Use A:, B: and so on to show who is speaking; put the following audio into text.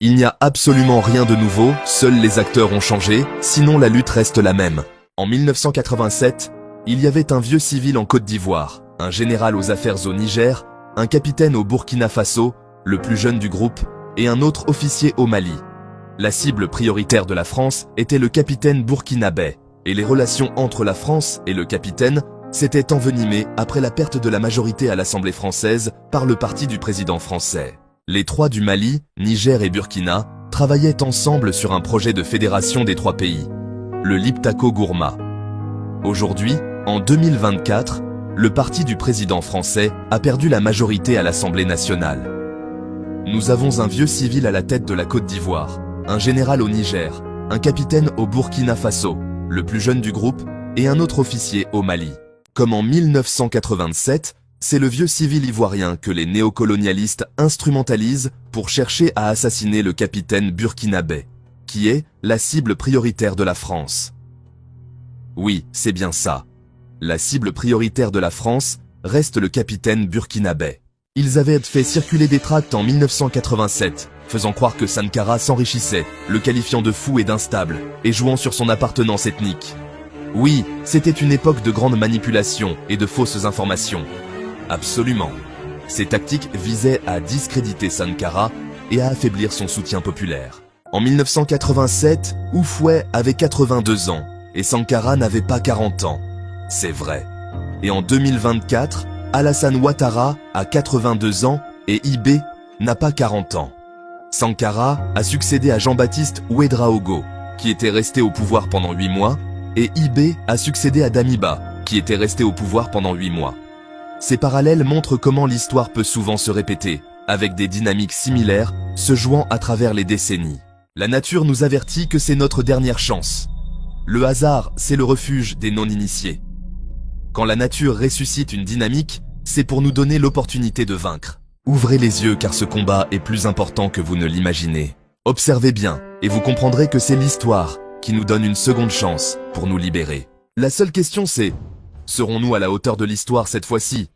A: Il n'y a absolument rien de nouveau, seuls les acteurs ont changé, sinon la lutte reste la même. En 1987, il y avait un vieux civil en Côte d'Ivoire, un général aux affaires au Niger, un capitaine au Burkina Faso, le plus jeune du groupe, et un autre officier au Mali. La cible prioritaire de la France était le capitaine burkinabé, et les relations entre la France et le capitaine s'étaient envenimées après la perte de la majorité à l'Assemblée française par le parti du président français. Les trois du Mali, Niger et Burkina travaillaient ensemble sur un projet de fédération des trois pays, le Liptako-Gourma. Aujourd'hui, en 2024, le parti du président français a perdu la majorité à l'Assemblée nationale. Nous avons un vieux civil à la tête de la Côte d'Ivoire, un général au Niger, un capitaine au Burkina Faso, le plus jeune du groupe, et un autre officier au Mali. Comme en 1987, c'est le vieux civil ivoirien que les néocolonialistes instrumentalisent pour chercher à assassiner le capitaine burkinabé, qui est la cible prioritaire de la France. Oui, c'est bien ça. La cible prioritaire de la France reste le capitaine burkinabé. Ils avaient fait circuler des tracts en 1987, faisant croire que Sankara s'enrichissait, le qualifiant de fou et d'instable, et jouant sur son appartenance ethnique. Oui, c'était une époque de grande manipulation et de fausses informations. Absolument. Ces tactiques visaient à discréditer Sankara et à affaiblir son soutien populaire. En 1987, Houphouët avait 82 ans et Sankara n'avait pas 40 ans. C'est vrai. Et en 2024, Alassane Ouattara a 82 ans et Ibé n'a pas 40 ans. Sankara a succédé à Jean-Baptiste Ouédraogo, qui était resté au pouvoir pendant 8 mois, et Ibé a succédé à Damiba, qui était resté au pouvoir pendant 8 mois. Ces parallèles montrent comment l'histoire peut souvent se répéter, avec des dynamiques similaires se jouant à travers les décennies. La nature nous avertit que c'est notre dernière chance. Le hasard, c'est le refuge des non-initiés. Quand la nature ressuscite une dynamique, c'est pour nous donner l'opportunité de vaincre. Ouvrez les yeux car ce combat est plus important que vous ne l'imaginez. Observez bien et vous comprendrez que c'est l'histoire qui nous donne une seconde chance pour nous libérer. La seule question c'est, serons-nous à la hauteur de l'histoire cette fois-ci?